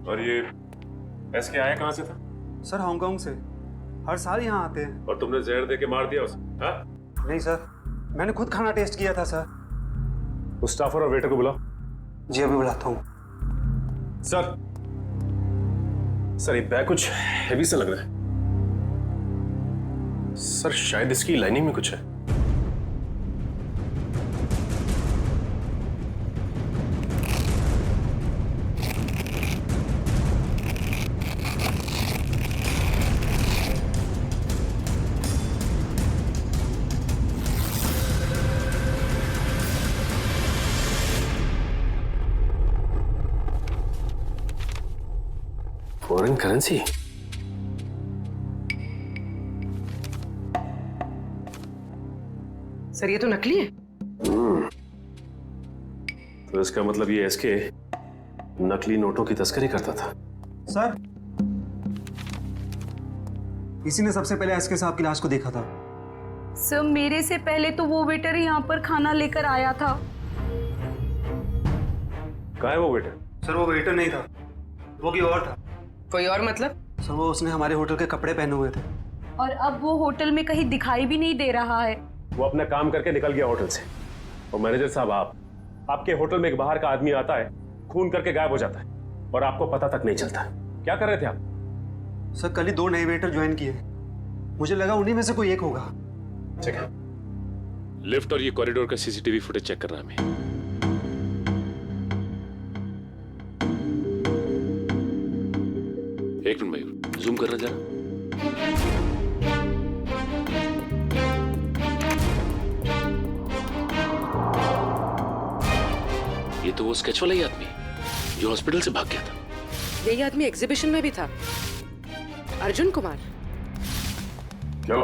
और ये एसके आया कहाँ से था? सर हांगकांग से। हर साल यहाँ आते हैं। और तुमने जहर दे के मार दिया उसे? हाँ? नहीं सर, मैंने खुद खाना टेस्ट किया था सर। उस स्टाफर और वेटर को बुलाओ। जी अभी बुलाता हूँ। सर सर ये बैग कुछ हेवी सा लग रहा है। सर शायद इसकी लाइनिंग में कुछ है। Foreign currency? सर ये तो नकली है। तो इसका मतलब ये एसके नकली नोटों की तस्करी करता था। सर इसी ने सबसे पहले एसके साहब की लाश को देखा था। सर मेरे से पहले तो वो वेटर यहाँ पर खाना लेकर आया था। कहाँ है वो वेटर? सर वो वेटर नहीं था, वो कोई और था। कोई और मतलब? सर वो उसने हमारे होटल के कपड़े पहने हुए थे। और अब वो होटल में कहीं दिखाई भी नहीं दे रहा है। वो अपना काम करके निकल गया होटल से। और मैनेजर साहब आपके होटल में एक बाहर का आदमी आता है, खून करके गायब हो जाता है और आपको पता तक नहीं चलता। क्या कर रहे थे आप? सर कल ही 2 नए वेटर ज्वाइन किए। मुझे लगा उन्हीं में से कोई एक होगा। ठीक है, लिफ्ट और ये कॉरिडोर का सीसीटीवी फुटेज चेक करना है हमें। एक मिनट मयूर, जूम करना जरा। ये तो वो स्केच वाला ही आदमी जो हॉस्पिटल से भाग गया था। यही आदमी एग्जीबिशन में भी था, अर्जुन कुमार। क्या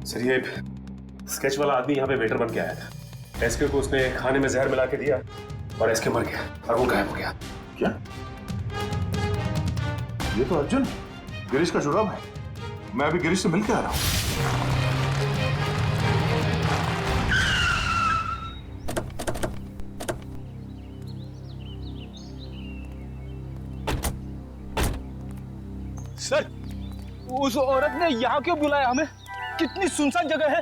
सर, ये स्केच वाला आदमी यहाँ पे वेटर बन के आया था। एसके को उसने खाने में जहर मिला के दिया और एसके मर गया और वो गायब हो गया। क्या? ये तो अर्जुन गिरीश का जुड़ाव है। मैं अभी गिरीश से मिल के आ रहा हूँ। सर उस औरत ने यहाँ क्यों बुलाया हमें? कितनी सुनसान जगह है,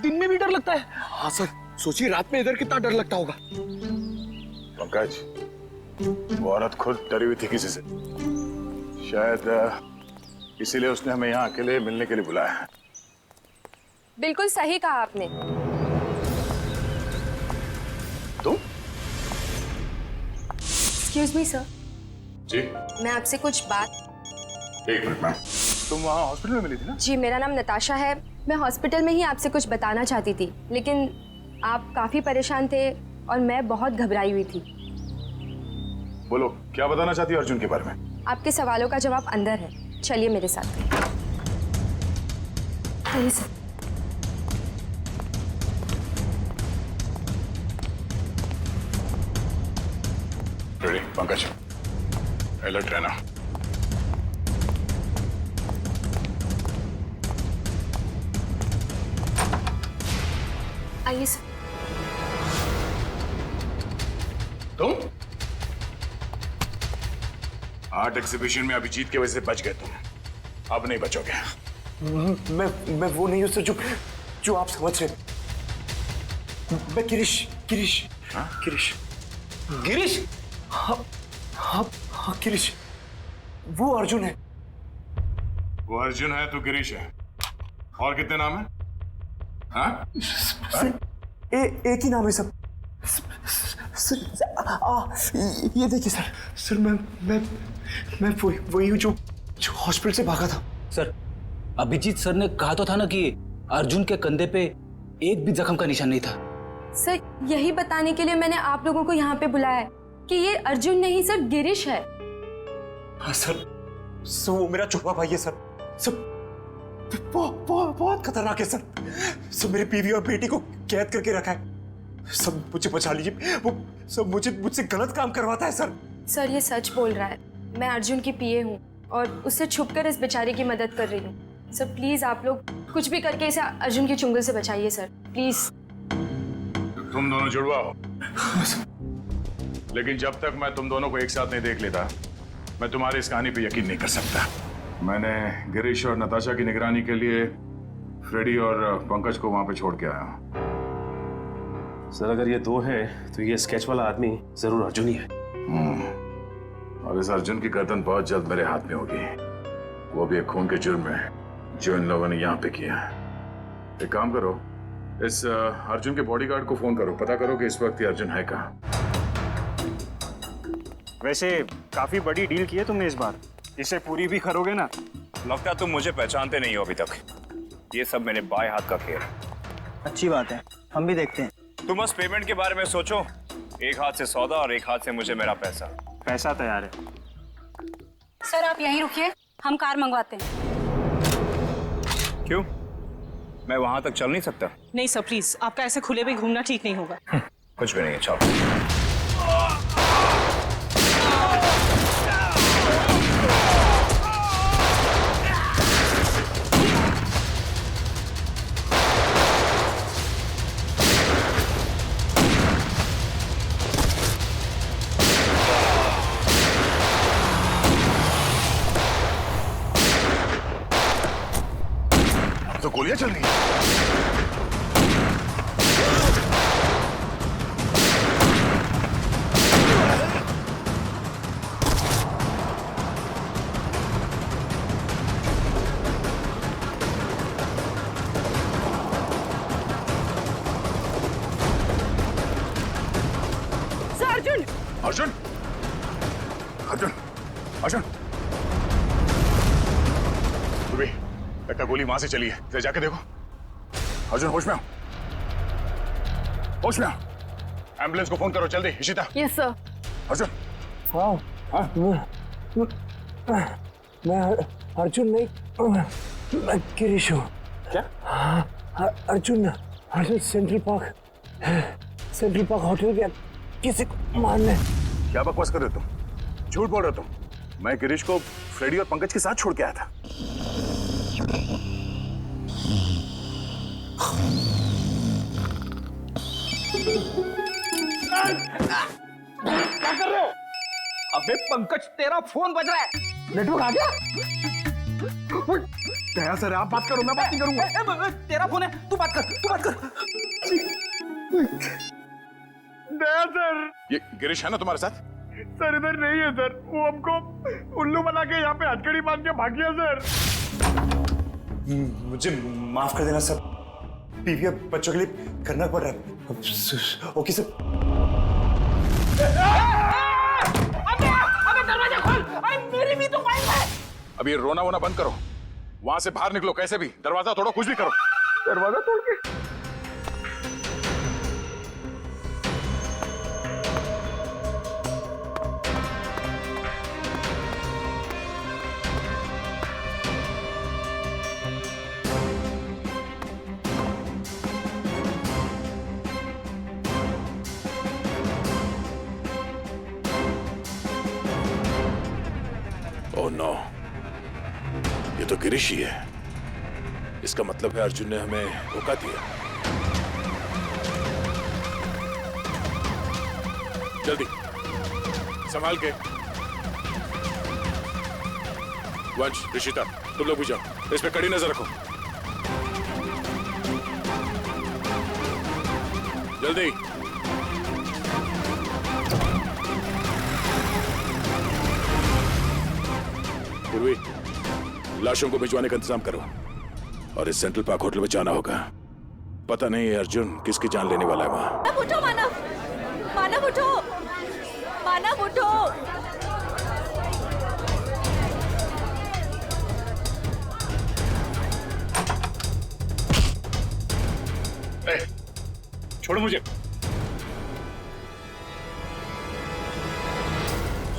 दिन में भी डर लगता है। हाँ सर, सोचिए रात में इधर कितना डर लगता होगा। पंकज, वो औरत खुद डरी हुई थी किसी से। शायद इसीलिए उसने हमें यहाँ अकेले मिलने के लिए बुलाया है। बिल्कुल सही कहा आपने। तुम? एक्सक्यूज मी सर, जी मैं आपसे कुछ बात। एक मिनट में। तुम वहाँ हॉस्पिटल में मिली थी ना? जी मेरा नाम नताशा है। मैं हॉस्पिटल में ही आपसे कुछ बताना चाहती थी, लेकिन आप काफी परेशान थे और मैं बहुत घबराई हुई थी। बोलो, क्या बताना चाहती हो अर्जुन के बारे में? आपके सवालों का जवाब अंदर है, चलिए मेरे साथ। आइए सर। रेडी पंकज, अलर्ट रहना। आइए सर। तुम आर्ट एग्जीबिशन में अभिजीत की वजह से बच गए तुम, अब नहीं बचोगे। मैं वो नहीं हूँ सर जो आप समझ रहे। मैं गिरीश। हाँ? गिरीश। हाँ गिरीश, वो अर्जुन है। वो अर्जुन है, तू गिरीश है। और कितने नाम है? हाँ? एक ही नाम है सब। ये देखिए सर मैं वही हूँ जो हॉस्पिटल से भागा था। सर अभिजीत सर ने कहा तो था ना कि अर्जुन के कंधे पे एक भी जख्म का निशान नहीं था। सर यही बताने के लिए मैंने आप लोगों को यहाँ पे बुलाया है कि ये अर्जुन नहीं सर, गिरीश है। हाँ सर, वो मेरा छोटा भाई है सर। बहुत खतरनाक है सर। मेरी बीवी और बेटी को कैद करके रखा है। सब मुझे बचा लीजिए, वो सब मुझसे गलत काम करवाता है सर। सर ये सच बोल रहा है। मैं अर्जुन की पीए हूँ और उससे छुपकर इस बेचारे की मदद कर रही हूँ। सर प्लीज आप लोग कुछ भी करके इसे अर्जुन की चुंगल से बचाइए सर, प्लीज। तुम दोनों जुड़वा हो, लेकिन जब तक मैं तुम दोनों को एक साथ नहीं देख लेता मैं तुम्हारी इस कहानी पे यकीन नहीं कर सकता। मैंने गिरीश और नताशा की निगरानी के लिए फ्रेडी और पंकज को वहां पे छोड़ के आया हूं। सर अगर ये दो हैं तो ये स्केच वाला आदमी जरूर अर्जुन ही है। और इस अर्जुन की गर्दन बहुत जल्द मेरे हाथ में होगी, वो भी एक खून के जुर्म में जो इन लोगों ने यहाँ पे किया है। एक काम करो, इस अर्जुन के बॉडीगार्ड को फोन करो, पता करो कि इस वक्त ये अर्जुन है कहाँ। वैसे काफी बड़ी डील की है तुमने इस बार, इसे पूरी भी करोगे ना? लगता है तुम मुझे पहचानते नहीं हो अभी तक। ये सब मेरे बाएं हाथ का खेल है। अच्छी बात है, हम भी देखते हैं। तुम बस पेमेंट के बारे में सोचो, एक हाथ से सौदा और एक हाथ से मुझे मेरा पैसा। पैसा तैयार है। सर आप यहीं रुकिए, हम कार मंगवाते हैं। क्यों, मैं वहां तक चल नहीं सकता? नहीं सर प्लीज, आपका ऐसे खुले में घूमना ठीक नहीं होगा। कुछ भी नहीं है, चलो। तो गोलियां चल रही हैं। अर्जुन अर्जुन, अर्जुन, अर्जुन, तुम्हें लगता गोली वहां से चली है, जरा जाके देखो। अर्जुन होश में आओ, होश में आओ। एम्बुलेंस को फोन करो जल्दी। इशिता। Yes sir. अर्जुन। मैं अर्जुन नहीं, मैं गिरीश हूँ। क्या? अर्जुन सेंट्रल पार्क होटल गया किसी को मारने। क्या बकवास कर रहे हो तुम? झूठ बोल रहे हो तुम। मैं गिरीश को फ्रेडी और पंकज के साथ छोड़ के आया था। क्या कर रहे हो? अबे पंकज, तेरा फोन बज रहा है। नेटवर्क आ गया? दया सर आप बात करो, मैं बात नहीं करूंगा। तेरा फोन है, तू बात कर। दया सर। ये गिरीश है ना तुम्हारे साथ? सर इधर नहीं है सर, वो हमको उल्लू बना के यहाँ पे हथकड़ी बांध के भाग गया सर। मुझे माफ कर देना सर, बीवी और बच्चों के लिए करना पड़ रहा है। Okay sir. अबे दरवाजा खोल, अरे मेरी भी तो वाइफ है। अब ये रोना वोना बंद करो, वहां से बाहर निकलो कैसे भी, दरवाजा तोड़ो, कुछ भी करो। दरवाजा तोड़ के? ओह नो, ये तो गिरीश ही है। इसका मतलब है अर्जुन ने हमें धोखा दिया। जल्दी संभाल के। वंश, ऋषिता, तुम लोग भी जाओ, इस पे कड़ी नजर रखो। जल्दी। पूर्वी, लाशों को भिजवाने का इंतजाम करो और इस सेंट्रल पार्क होटल में जाना होगा। पता नहीं अर्जुन किसकी जान लेने वाला है वहां। उठो मानव, मानव उठो, मानव उठो। छोड़ो मुझे।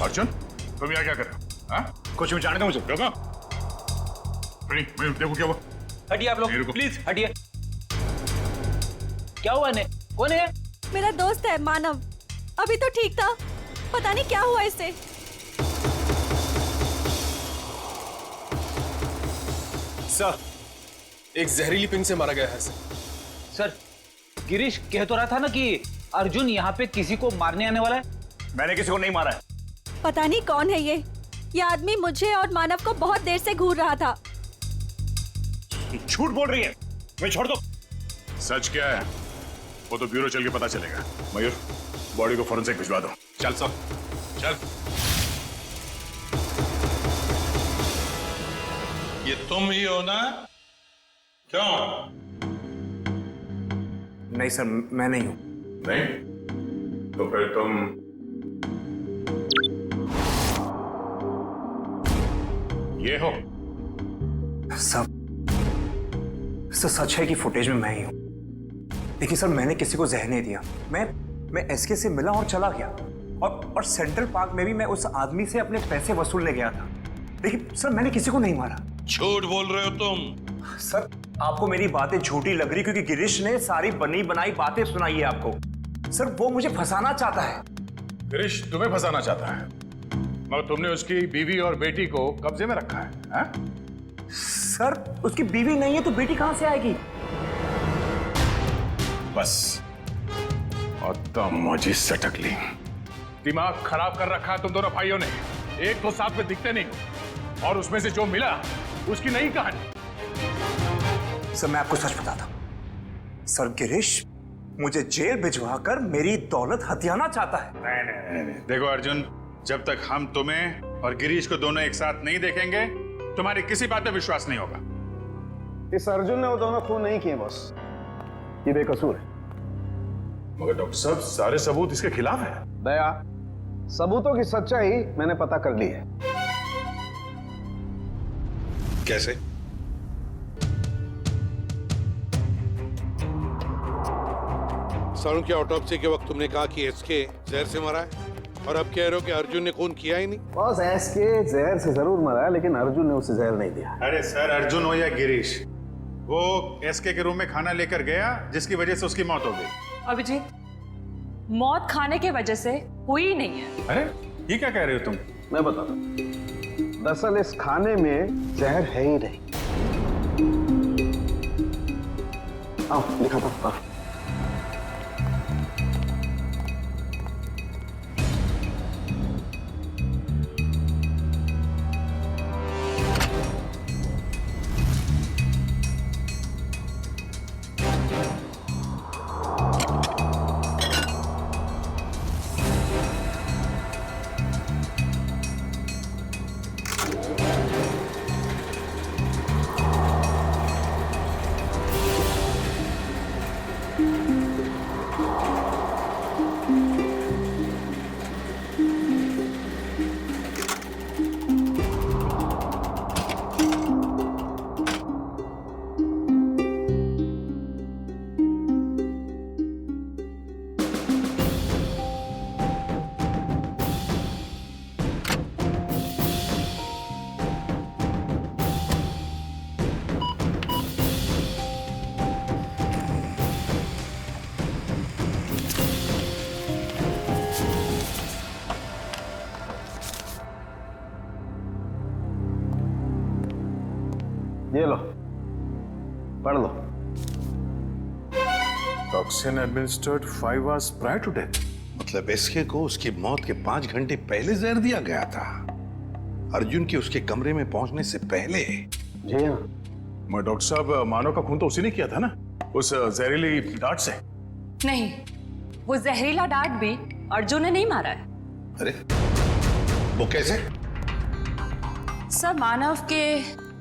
अर्जुन, तुम यहाँ क्या कर रहे हो? हाँ? कुछ भी जानते हो मुझे? रुको। देखो क्या हुआ। हटिए आप लोग, प्लीज हटिए। क्या हुआ ने? कौन है? मेरा दोस्त है मानव, अभी तो ठीक था, पता नहीं क्या हुआ इसे। सर, एक जहरीली पिंग से मारा गया है सर, गिरीश कह तो रहा था ना कि अर्जुन यहाँ पे किसी को मारने आने वाला है। मैंने किसी को नहीं मारा है। पता नहीं कौन है ये, ये आदमी मुझे और मानव को बहुत देर से घूर रहा था। झूठ बोल रही है, मैं छोड़ दो। सच क्या है वो तो ब्यूरो चल के पता चलेगा। मयूर, बॉडी को फॉरेंसिक भिजवा दो। चल सब, चल। ये तुम ही हो ना? क्यों? नहीं सर, मैं नहीं हूं। नहीं? तो फिर तुम ये हो? सब सच है कि फुटेज में मैं ही हूं, लेकिन सर मैंने किसी को जहर नहीं दिया। मैं एसके से मिला और चला गया, और सेंट्रल पार्क में भी मैं उस आदमी से अपने पैसे वसूलने गया था, लेकिन सर मैंने किसी को नहीं मारा। झूठ बोल रहे हो तुम। सर आपको मेरी बातें झूठी लग रही क्योंकि गिरीश ने सारी बनी बनाई बातें सुनाई है आपको। सर वो मुझे फंसाना चाहता है। गिरीश तुम्हें फंसाना चाहता है, मगर तुमने उसकी बीवी और बेटी को कब्जे में रखा है? सर उसकी बीवी नहीं है तो बेटी कहां से आएगी? बस और तमोजी सटक ली। दिमाग खराब कर रखा है तुम दोनों भाइयों ने। एक तो साथ में दिखते नहीं, और उसमें से जो मिला उसकी नई कहानी। सर मैं आपको सच बताता हूं, सर गिरीश मुझे जेल भिजवा कर मेरी दौलत हथियाना चाहता है। नहीं। देखो अर्जुन, जब तक हम तुम्हें और गिरीश को दोनों एक साथ नहीं देखेंगे, तुम्हारी किसी बात पे विश्वास नहीं होगा। इस अर्जुन ने वो दोनों खून नहीं किए बॉस, ये बेकसूर है। मगर डॉक्टर साहब सारे सबूत इसके खिलाफ है। दया, सबूतों की सच्चाई मैंने पता कर ली है। कैसे? सारुण की ऑटोप्सी के वक्त तुमने कहा कि एसके जहर से मरा है, और अब कह रहे हो कि अर्जुन ने खून किया ही नहीं। बॉस एसके जहर से जरूर मरा है, लेकिन अर्जुन ने उसे जहर नहीं दिया। अरे सर, अर्जुन हो या गिरीश, वो एसके के रूम में खाना लेकर गया जिसकी वजह से उसकी मौत हो गई। अभिजीत, मौत खाने की वजह से हुई नहीं है। अरे ये क्या कह रहे हो तुम? मैं बताता हूं, दरअसल इस खाने में जहर है ही नहीं। आओ दिखाता हूं। ये लो, पढ़ लो। Toxin administered 5 hours prior to death। मतलब एसके को उसकी मौत के 5 घंटे पहले जहर दिया गया था, अर्जुन के उसके कमरे में पहुंचने से पहले। जी हाँ। मैं डॉक्टर साहब, मानव का खून तो उसी ने किया था ना, उस जहरीली डांट से? नहीं, वो जहरीला डांट भी अर्जुन ने नहीं मारा है। अरे वो कैसे? सर मानव के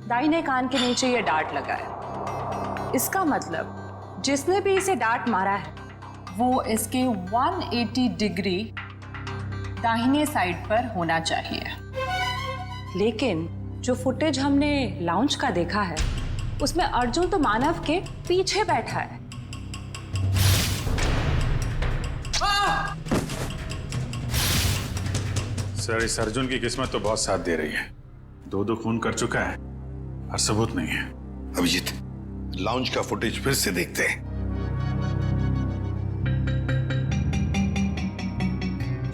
दाहिने कान के नीचे ये डांट लगा है। इसका मतलब जिसने भी इसे डांट मारा है वो इसके 180 डिग्री दाहिने साइड पर होना चाहिए। लेकिन जो फुटेज हमने लाउंज का देखा है उसमें अर्जुन तो मानव के पीछे बैठा है। सर इस अर्जुन की किस्मत तो बहुत साथ दे रही है। 2 खून कर चुका है और सबूत नहीं है। अभिजीत, लाउंज का फुटेज फिर से देखते हैं।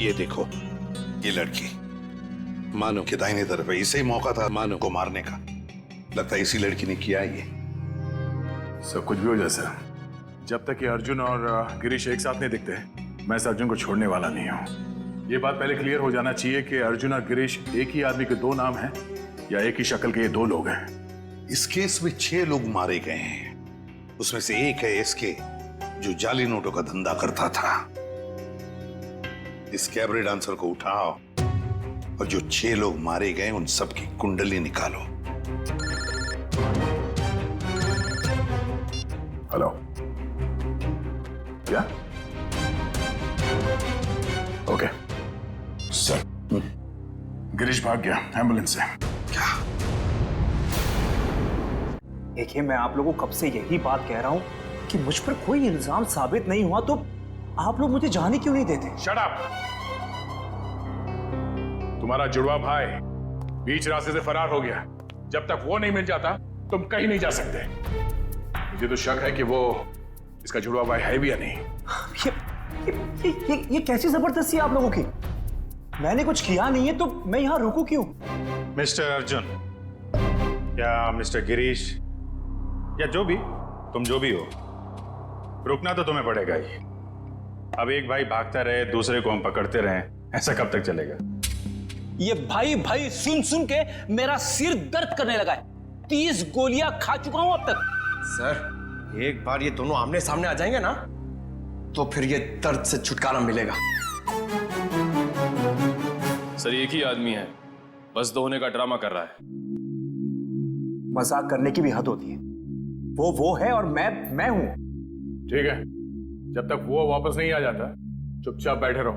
ये देखो, ये लड़की मानो के दाहिने तरफ है। इसे ही मौका था मानो को मारने का। लगता है इसी लड़की ने किया ये। सब कुछ भी हो जाए सर, जब तक ये अर्जुन और गिरीश एक साथ नहीं दिखते, मैं इस अर्जुन को छोड़ने वाला नहीं हूं। ये बात पहले क्लियर हो जाना चाहिए कि अर्जुन और गिरीश एक ही आदमी के दो नाम हैं या एक ही शक्ल के ये दो लोग हैं। इस केस में 6 लोग मारे गए हैं। उसमें से एक है एसके, जो जाली नोटों का धंधा करता था। इस कैबरे डांसर को उठाओ और जो 6 लोग मारे गए उन सबकी कुंडली निकालो। हेलो, क्या? ओके सर, गिरीश भाग गया एम्बुलेंस से। देखिए, मैं आप लोगों को कब से यही बात कह रहा हूं कि मुझ पर कोई इल्जाम साबित नहीं हुआ तो आप लोग मुझे जाने क्यों नहीं देते? Shut up! तुम्हारा जुड़वा भाई बीच रास्ते से फरार हो गया। जब तक वो नहीं मिल जाता तुम कहीं नहीं जा सकते। मुझे तो शक है कि वो इसका जुड़वा भाई है भी या नहीं। ये कैसी जबरदस्ती है आप लोगों की? मैंने कुछ किया नहीं है तो मैं यहां रुकूं क्यों? मिस्टर अर्जुन या मिस्टर गिरीश या जो भी, तुम जो भी हो, रुकना तो तुम्हें पड़ेगा ही। अब एक भाई भागता रहे, दूसरे को हम पकड़ते रहे, ऐसा कब तक चलेगा? ये भाई भाई सुन सुन के मेरा सिर दर्द करने लगा है। 30 गोलियां खा चुका हूं अब तक। सर, एक बार ये दोनों आमने सामने आ जाएंगे ना तो फिर ये दर्द से छुटकारा मिलेगा। सर, एक ही आदमी है, बस दो होने का ड्रामा कर रहा है। मजाक करने की भी हद होती है। वो है और मैं हूं। ठीक है, जब तक वो वापस नहीं आ जाता चुपचाप बैठे रहो।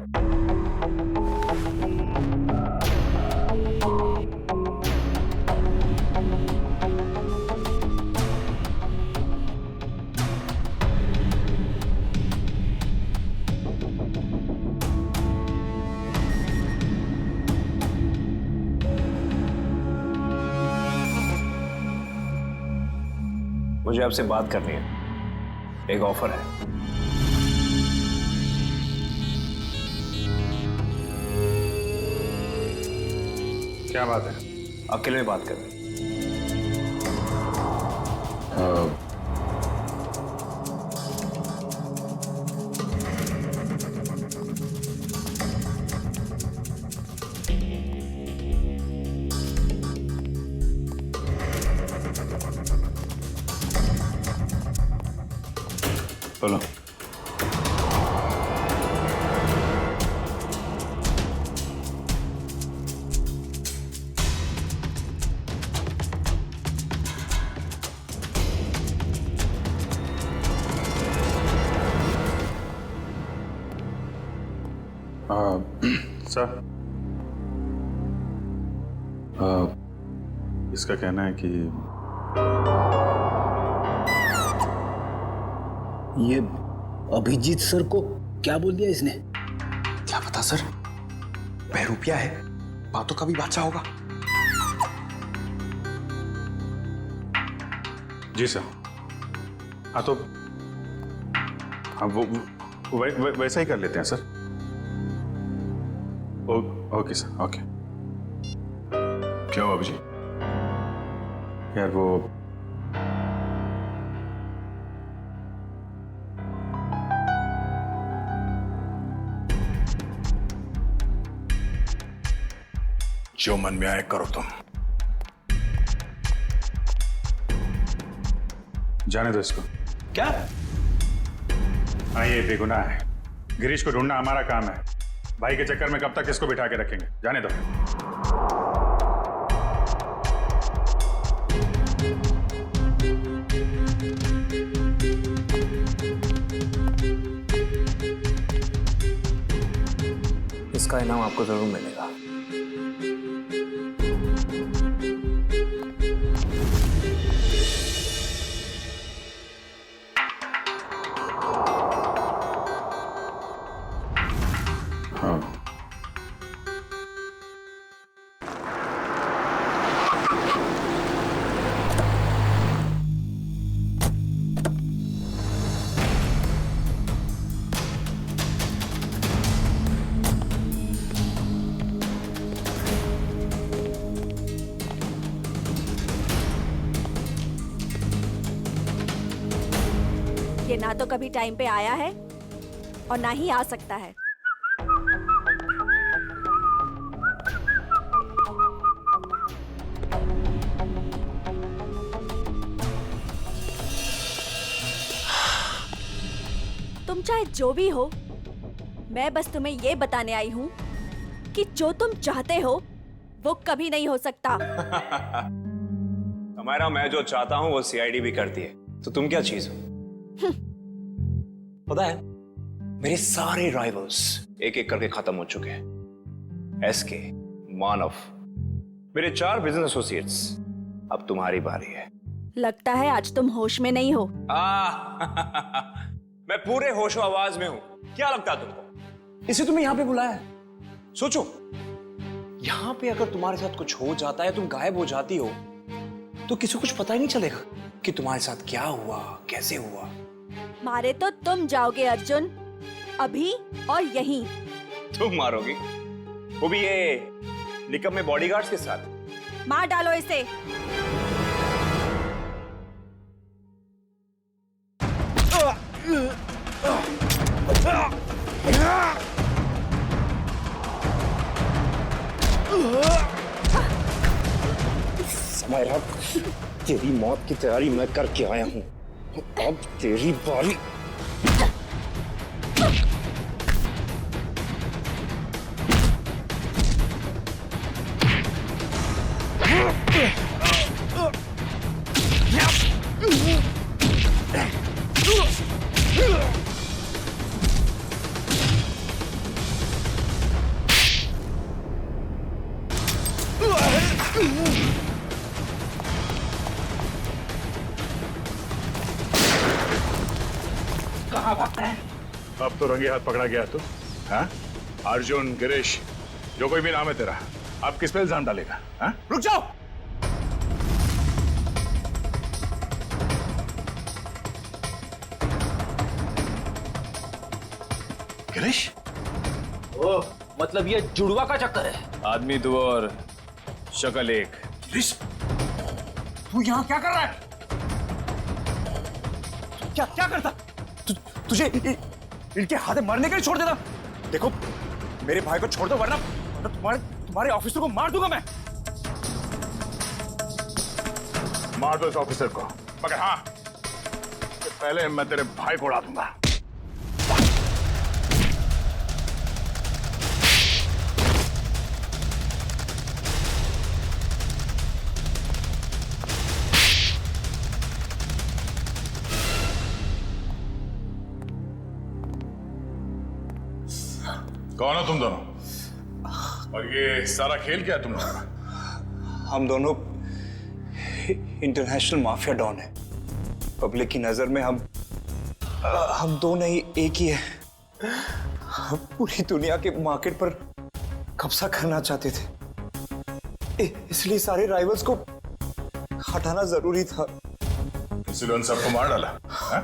मुझे आपसे बात करनी है, एक ऑफर है। क्या बात है? अकेले में बात करनी। बोलो। सर, इसका कहना है कि ये अभिजीत सर को क्या बोल दिया इसने? क्या पता सर, बहरूपिया है, बातों का भी बादशाह होगा। जी सर। हाँ तो हाँ वो वैसा ही कर लेते हैं सर। Okay sir, okay. क्या हुआ अभिजी? यार वो जो मन में आए करो तुम। जाने दो इसको। क्या? हाँ, ये बेगुनाह है। गिरीश को ढूंढना हमारा काम है। भाई के चक्कर में कब तक इसको बिठा के रखेंगे? जाने दो। इसका इनाम आपको जरूर मिलेगा। ये ना तो कभी टाइम पे आया है और ना ही आ सकता है। तुम चाहे जो भी हो, मैं बस तुम्हें ये बताने आई हूँ कि जो तुम चाहते हो वो कभी नहीं हो सकता। हमारा मैं जो चाहता हूँ वो सीआईडी भी करती है, तो तुम क्या चीज हो? पता है, मेरे सारे राइवल्स एक एक करके खत्म हो चुके हैं। एसके, मानव, मेरे 4 बिजनेस एसोसिएट्स। अब तुम्हारी बारी है। लगता है आज तुम होश में नहीं हो। मैं पूरे होशो आवाज में हूं। क्या लगता है तुमको? इसे तुम्हें यहां पे बुलाया है। सोचो, यहां पे अगर तुम्हारे साथ कुछ हो जाता है, तुम गायब हो जाती हो, तो किसी को कुछ पता ही नहीं चलेगा कि तुम्हारे साथ क्या हुआ, कैसे हुआ। मारे तो तुम जाओगे अर्जुन, अभी और यहीं। तुम मारोगी? वो भी ये निकम्मे बॉडीगार्ड्स के साथ? मार डालो इसे। समायरा, तेरी मौत की तैयारी मैं करके आया हूं। अब तेरी बारी। अब तो रंगे हाथ पकड़ा गया तू। हाँ? अर्जुन, गिरीश, जो कोई भी नाम है तेरा, अब किस पे इल्जाम डालेगा? हाँ? रुक जाओ। गिरीश? ओह, मतलब ये जुड़वा का चक्कर है। आदमी 2 और शक्ल 1। गिरीश, तू यहाँ क्या कर रहा है? क्या क्या करता? तुझे इनके हाथे मरने के लिए छोड़ देता? देखो, मेरे भाई को छोड़ दो, वरना तुम्हारे ऑफिसर को मार दूंगा मैं। मार दो इस ऑफिसर को, मगर हाँ, पहले मैं तेरे भाई को उड़ा दूंगा। कौन हो तुम दोनों? और ये सारा खेल क्या है तुम लोगों का? हम दोनों इंटरनेशनल माफिया डॉन है। पब्लिक की नजर में हम दो नहीं, एक ही है। हम पूरी दुनिया के मार्केट पर कब्जा करना चाहते थे, इसलिए सारे राइवल्स को हटाना जरूरी था। इसलिए उन सबको मार डाला? हाँ।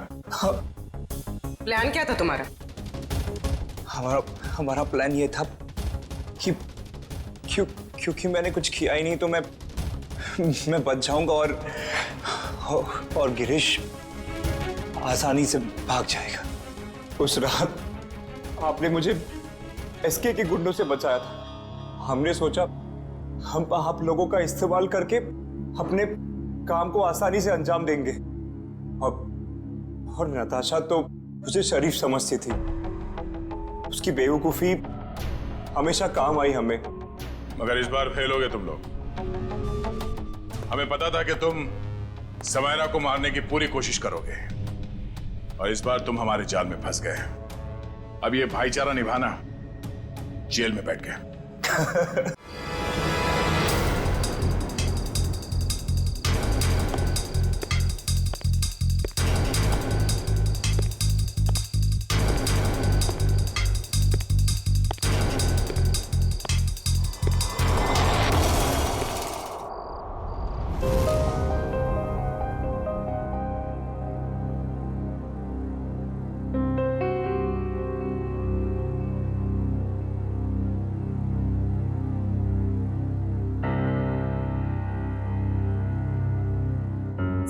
प्लान क्या था तुम्हारा? हमारा प्लान ये था कि क्योंकि मैंने कुछ किया ही नहीं, तो मैं बच जाऊंगा और गिरीश आसानी से भाग जाएगा। उस रात आपने मुझे एसके के गुंडों से बचाया था। हमने सोचा हम आप लोगों का इस्तेमाल करके अपने काम को आसानी से अंजाम देंगे, और नताशा तो मुझे शरीफ समझती थी। उसकी बेवकूफी हमेशा काम आई हमें। मगर इस बार फेल हो गए तुम लोग। हमें पता था कि तुम समायरा को मारने की पूरी कोशिश करोगे, और इस बार तुम हमारे जाल में फंस गए। अब ये भाईचारा निभाना जेल में बैठ गए।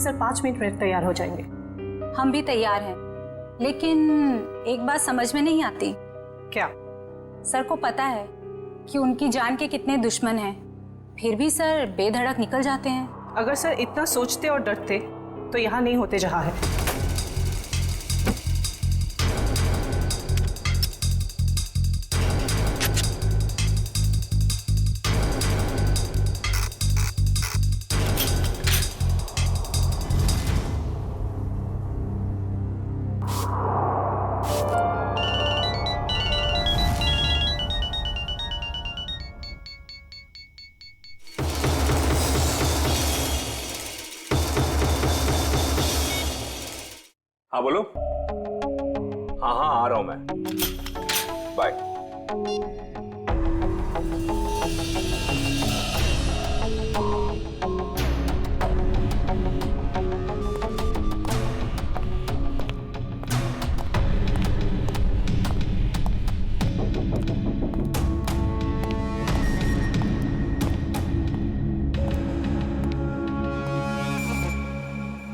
सर 5 मिनट में तैयार हो जाएंगे। हम भी तैयार हैं, लेकिन एक बात समझ में नहीं आती। क्या? सर को पता है कि उनकी जान के कितने दुश्मन हैं, फिर भी सर बेधड़क निकल जाते हैं। अगर सर इतना सोचते और डरते तो यहाँ नहीं होते जहाँ है। हाँ बोलो। हाँ हाँ आ रहा हूं मैं, bye.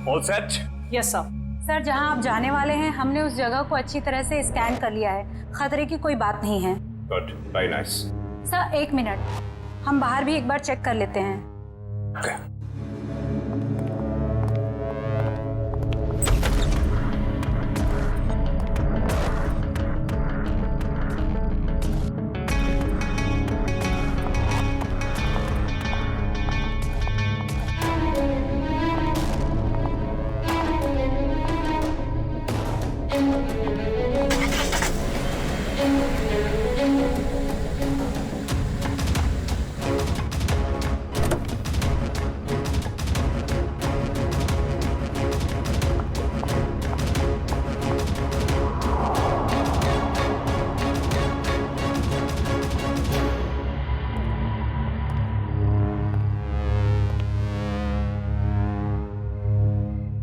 All set? Yes sir. Sir जहां आप जाने वाले हैं हमने उस जगह को अच्छी तरह से स्कैन कर लिया है, खतरे की कोई बात नहीं है। Good, very nice. Sir 1 minute, हम बाहर भी एक बार चेक कर लेते हैं। Okay.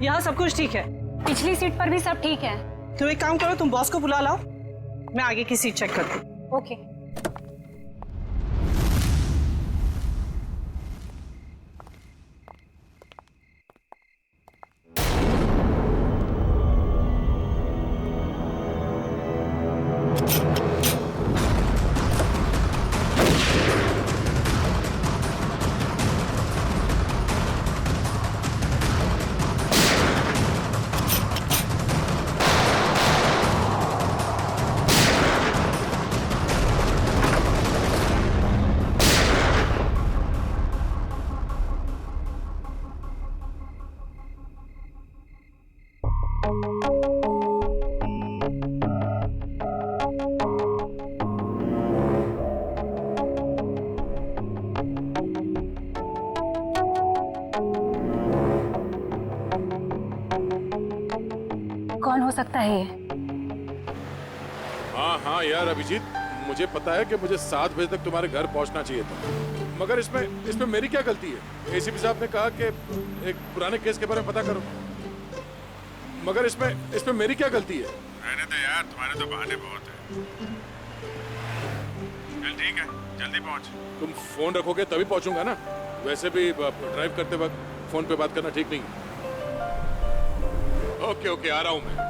यहाँ सब कुछ ठीक है? पिछली सीट पर भी सब ठीक है। तो एक काम करो, तुम बॉस को बुला लाओ, मैं आगे की सीट चेक करती हूँ। ओके। कौन हो सकता है ये? हाँ हाँ यार अभिजीत, मुझे पता है कि मुझे 7 बजे तक तुम्हारे घर पहुंचना चाहिए था, मगर इसमें मेरी क्या गलती है? एसीपी साहब ने कहा कि एक पुराने केस के बारे में पता करो, मगर इसमें मेरी क्या गलती है? रहने दे यार, तुम्हारे तो बहाने बहुत है। चल ठीक है, जल्दी पहुंच। तुम फोन रखोगे तभी पहुंचूंगा ना, वैसे भी ड्राइव करते वक्त फोन पे बात करना ठीक नहीं। ओके ओके, आ रहा हूं मैं।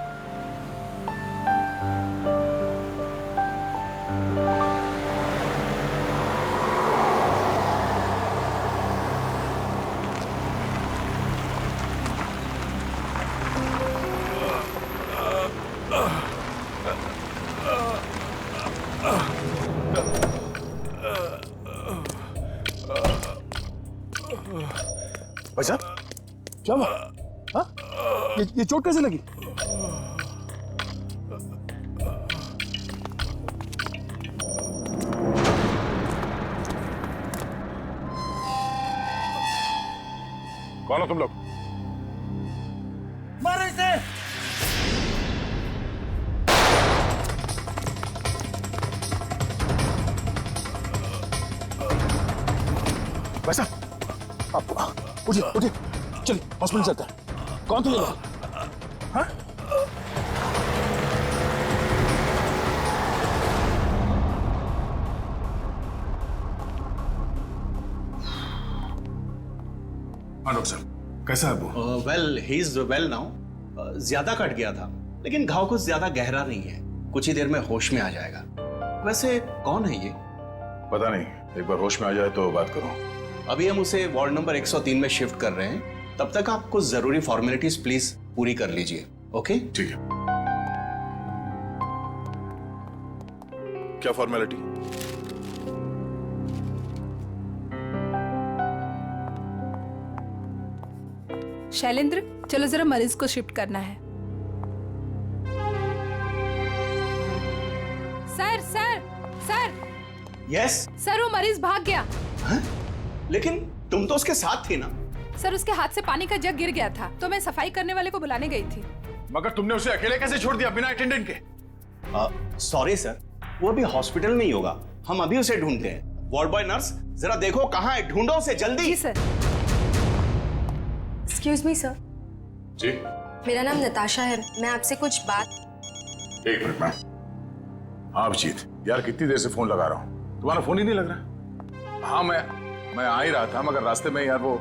भाई साहब क्या हुआ? हाँ? ये चोट कैसे लगी? कौन हो तुम लोग? मारो इसे! भाई साहब आप उठिए उठिए, चलिए हॉस्पिटल चलते हैं। कौन थे ये लोग? हाँ? डॉक्टर साहब कैसा है वो? Well he is well now. ज्यादा कट गया था, लेकिन घाव कुछ ज्यादा गहरा नहीं है, कुछ ही देर में होश में आ जाएगा। वैसे कौन है ये? पता नहीं, एक बार होश में आ जाए तो बात करो। अभी हम उसे वार्ड नंबर 103 में शिफ्ट कर रहे हैं, तब तक आप कुछ जरूरी फॉर्मेलिटीज प्लीज पूरी कर लीजिए। ओके ठीक है। क्या फॉर्मेलिटी? शैलेंद्र चलो जरा मरीज को शिफ्ट करना है। Sir sir sir. Yes sir वो मरीज भाग गया। लेकिन तुम तो उसके साथ थी ना? सर उसके हाथ से पानी का जग गिर गया था, तो मैं सफाई करने वाले को बुलाने गई थी। मगर तुमने उसे अकेले कैसे छोड़ दिया बिना अटेंडेंट के? सॉरी सर, वो अभी हॉस्पिटल में ही होगा, हम अभी उसे ढूंढते हैं। वार्ड बॉय नर्स जरा देखो कहाँ है, ढूंढो उसे जल्दी। जी सर। Excuse me sir. जी। मेरा नाम नताशा है, मैं आपसे कुछ बात। एक मिनट मैम। हाँ अभिजीत, यार कितनी देर से फोन लगा रहा हूँ, तुम्हारा फोन ही नहीं लग रहा। हाँ मैं आ ही रहा था, मगर रास्ते में यार वो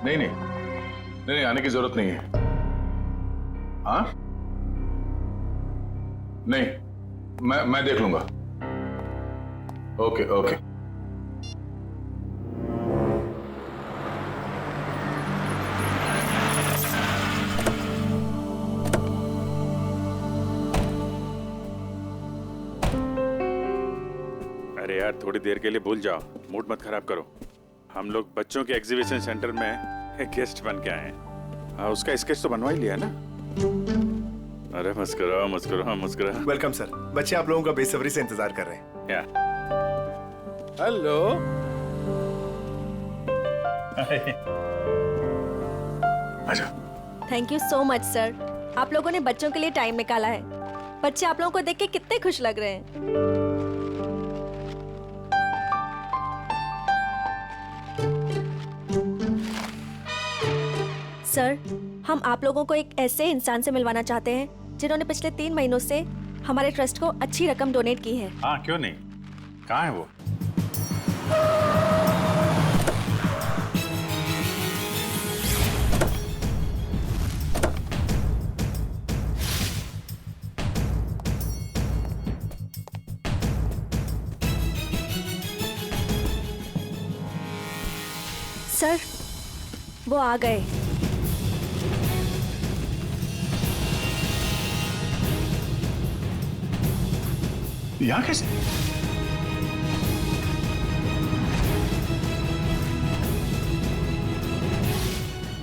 नहीं आने की जरूरत नहीं है। हाँ नहीं, मैं देख लूंगा। ओके। अरे यार थोड़ी देर के लिए भूल जाओ, मूड मत खराब करो। हम लोग बच्चों के एग्जीबिशन सेंटर में गेस्ट बन के आए हैं। हाँ, उसका स्केच तो बनवा ही लिया ना? अरे मुस्कुरा। Welcome sir. बच्चे आप लोगों का बेसब्री से इंतजार कर रहे हैं। Hello. Thank you so much sir, आप लोगों ने बच्चों के लिए टाइम निकाला है। बच्चे आप लोगों को देख के कितने खुश लग रहे हैं। सर, हम आप लोगों को एक ऐसे इंसान से मिलवाना चाहते हैं जिन्होंने पिछले 3 महीनों से हमारे ट्रस्ट को अच्छी रकम डोनेट की है। हाँ क्यों नहीं, कहाँ है वो? सर, वो आ गए। यहाँ कैसे?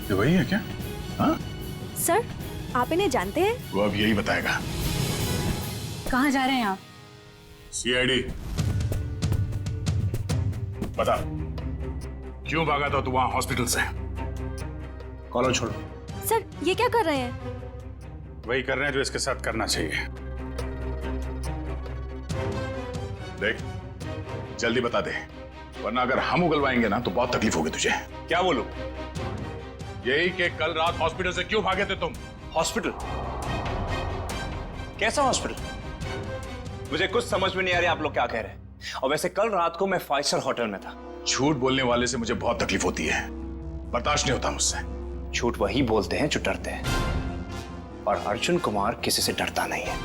ये वही है क्या? हाँ? सर, आप इन्हें जानते हैं? वो अब यही बताएगा। कहाँ जा रहे हैं आप? सीआईडी। बता, क्यों भागा था तू वहां हॉस्पिटल से? कॉलर छोड़ो। सर, ये क्या कर रहे हैं? वही कर रहे हैं जो इसके साथ करना चाहिए। देख, जल्दी बता दे, वरना अगर हम उगलवाएंगे ना तो बहुत तकलीफ होगी तुझे। क्या बोलूं? यही कि कल रात हॉस्पिटल से क्यों भागे थे तुम? हॉस्पिटल? कैसा हॉस्पिटल? मुझे कुछ समझ में नहीं आ रहा आप लोग क्या कह रहे हैं। और वैसे कल रात को मैं 5 स्टार होटल में था। झूठ बोलने वाले से मुझे बहुत तकलीफ होती है, बर्दाश्त नहीं होता मुझसे। झूठ वही बोलते हैं जो डरते हैं, और अर्जुन कुमार किसी से डरता नहीं है।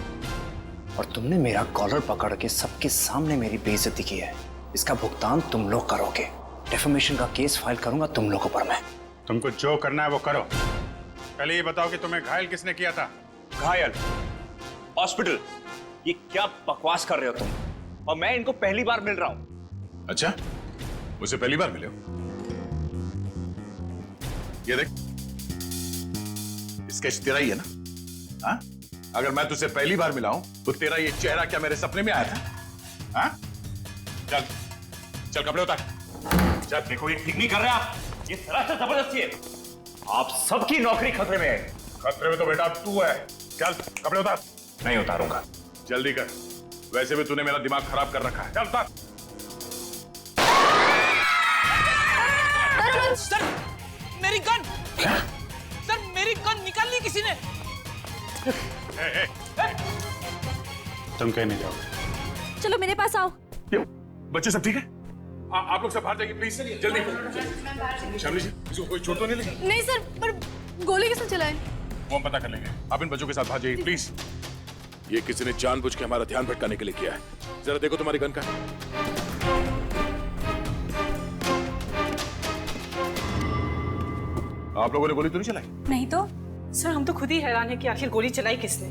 और तुमने मेरा कॉलर पकड़ के सबके सामने मेरी बेइज्जती की है, इसका भुगतान तुम लोग करोगे। डिफेमेशन का केस फाइल करूंगा तुम लोगों पर मैं। तुमको जो करना है वो करो। पहले ये बताओ कि तुम्हें घायल किसने किया था? घायल? हॉस्पिटल? ये क्या बकवास कर रहे हो तुम? और मैं इनको पहली बार मिल रहा हूं। अच्छा, मुझसे पहली बार मिले हो? ये देख, स्केच तेरा ही है ना? हाँ? अगर मैं तुझसे पहली बार मिला हूं तो तेरा ये चेहरा क्या मेरे सपने में आया था? हाँ? चल कपड़े उतार। चल, देखो ये ठीक नहीं कर रहे आप, ये सरासर जबरदस्ती है। आप सबकी नौकरी खतरे में है। खतरे में तो बेटा तू है। चल कपड़े उतार। नहीं उतारूंगा। जल्दी कर, वैसे भी तूने मेरा दिमाग खराब कर रखा है। चल उतार। सर, मेरी गन। क्या? सर, मेरी गन निकाल ली किसी ने। तुम कहीं नहीं जाओगे। चलो मेरे पास आओ। बच्चे सब ठीक है? आप लोग सब बाहर जाइए प्लीज, जल्दी। शामली जी, इसको कोई चोट तो नहीं लगी? नहीं सर, पर गोली किसने चलाई? वो हम पता कर लेंगे। आप इन बच्चों के साथ बाहर जाइए प्लीज। ये किसी ने जानबूझ के हमारा ध्यान भटकाने के लिए किया है। जरा देखो तुम्हारी गन का। आप लोगों ने गोली तो नहीं चलाई? नहीं तो सर, हम तो खुद ही हैरान है कि आखिर गोली चलाई किसने।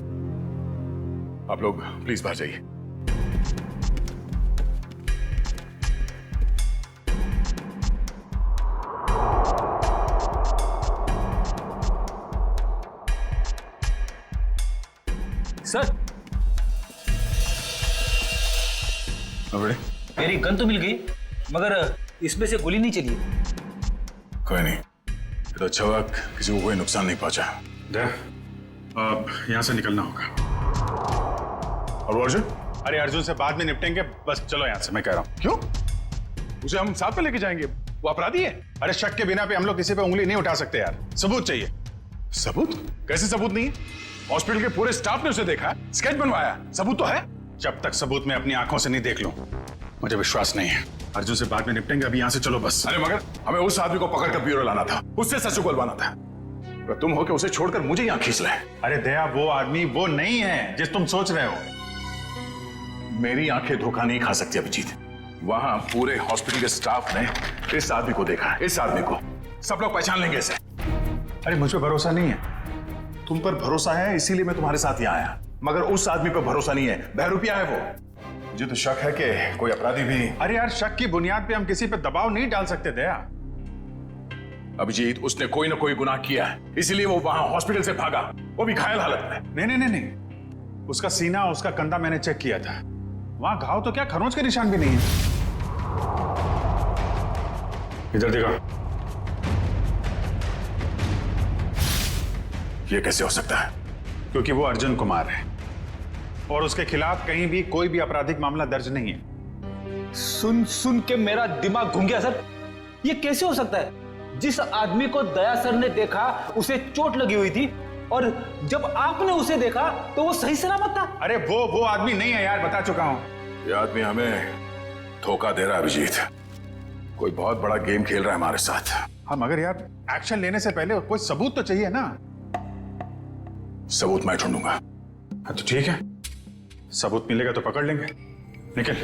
आप लोग प्लीज बाहर जाइए। सर, मेरी गन तो मिल गई, मगर इसमें से गोली नहीं चली। कोई नहीं, ये तो अच्छा हुआ किसी को कोई नुकसान नहीं पहुंचा। अब यहाँ से निकलना होगा। और अर्जुन? अरे अर्जुन से बाद में निपटेंगे, बस चलो यहाँ से, मैं कह रहा हूँ। क्यों? उसे हम साथ में लेके जाएंगे, वो अपराधी है। अरे शक के बिना पे हम लोग किसी पे उंगली नहीं उठा सकते यार, सबूत चाहिए। सबूत? कैसे सबूत नहीं है? हॉस्पिटल के पूरे स्टाफ ने उसे देखा, स्केच बनवाया, सबूत तो है। जब तक सबूत मैं अपनी आंखों से नहीं देख लूं, मुझे विश्वास नहीं है। अर्जुन से बाद में निपटेंगे, अभी यहाँ से चलो बस। अरे मगर हमें उस आदमी को पकड़कर ब्यूरो लाना था, उससे सच उगलवाना था। तुम हो के उसे छोड़कर मुझे यहाँ खींच लाए। अरे दया, वो आदमी वो नहीं है जिस तुम सोच रहे हो। मेरी आंखें धोखा नहीं खा सकती अभिजीत। वहां पूरे हॉस्पिटल के स्टाफ ने इस आदमी को देखा, इस आदमी को सब लोग पहचान लेंगे इसे। अरे मुझ पर भरोसा नहीं है। तुम पर भरोसा है इसीलिए मैं तुम्हारे साथ यहाँ आया, मगर उस आदमी पर भरोसा नहीं है। बहरूपिया है वो। मुझे तो शक है कि कोई अपराधी भी। अरे यार, शक की बुनियाद पे हम किसी पे दबाव नहीं डाल सकते दया। अभिजीत, उसने कोई ना कोई गुनाह किया है, इसीलिए वो वहां हॉस्पिटल से भागा, वो भी घायल हालत में। नहीं, उसका सीना, उसका कंधा मैंने चेक किया था। वहां घाव तो क्या, खरोंच के निशान भी नहीं है। इधर देखो। ये कैसे हो सकता है? क्योंकि वो अर्जुन कुमार है और उसके खिलाफ कहीं भी कोई भी आपराधिक मामला दर्ज नहीं है। सुन के मेरा दिमाग घूम गया सर। ये कैसे हो सकता है? जिस आदमी को दया सर ने देखा उसे चोट लगी हुई थी, और जब आपने उसे देखा तो वो सही सलामत था। अरे वो आदमी नहीं है यार, बता चुका हूं। ये आदमी हमें धोखा दे रहा है अभिजीत। कोई बहुत बड़ा गेम खेल रहा है हमारे साथ। हाँ, मगर यार एक्शन लेने से पहले कोई सबूत तो चाहिए ना। सबूत मैं ढूंढूंगा। हाँ तो ठीक है, सबूत मिलेगा तो पकड़ लेंगे। निकल।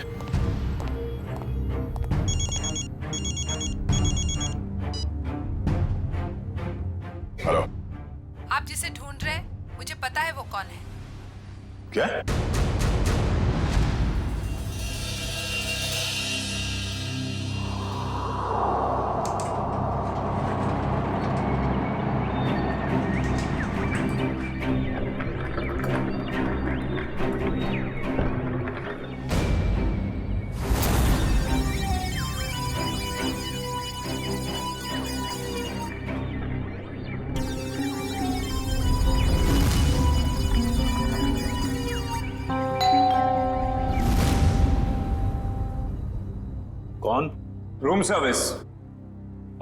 हेलो। आप जिसे ढूंढ रहे हैं, मुझे पता है वो कौन है। क्या? कौन? Room service.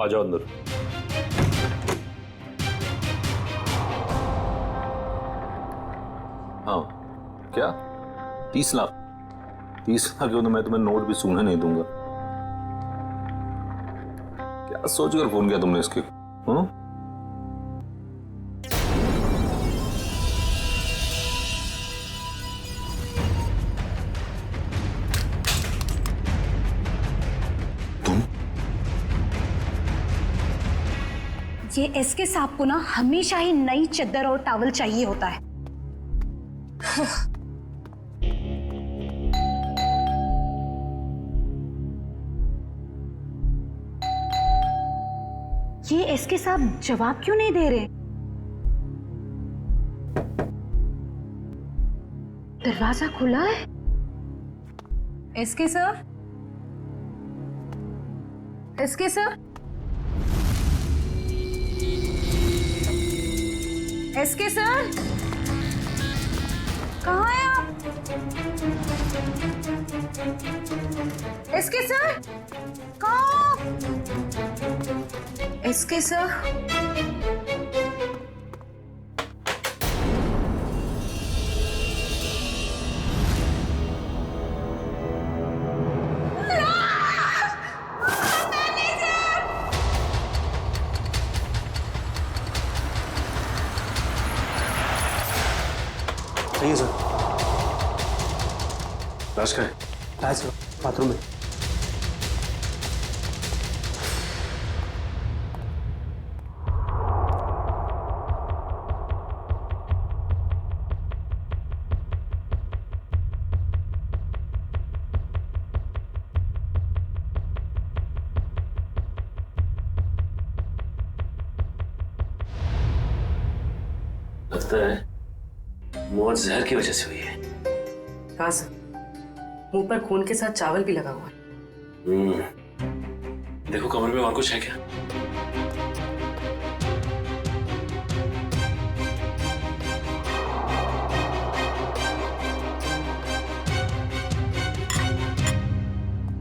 आ जाओ अंदर। हाँ क्या? 30 लाख? 30 लाख क्यों? तो मैं तुम्हें नोट भी सूंघने नहीं दूंगा। क्या सोचकर फोन किया तुमने इसके? हाँ? ये एसके साहब को ना हमेशा ही नई चद्दर और टॉवल चाहिए होता है। ये एसके साहब जवाब क्यों नहीं दे रहे? दरवाजा खुला है। SK sir, SK sir, SK sir, कहाँ हैं आप? एसके सर, कहाँ? एसके सर, सही है सर। लाश का है सर, बाथरूम में। लगता है मौत जहर की वजह से हुई है। कहाँ सर? मुंह पर खून के साथ चावल भी लगा हुआ है। देखो कमरे में और कुछ है क्या?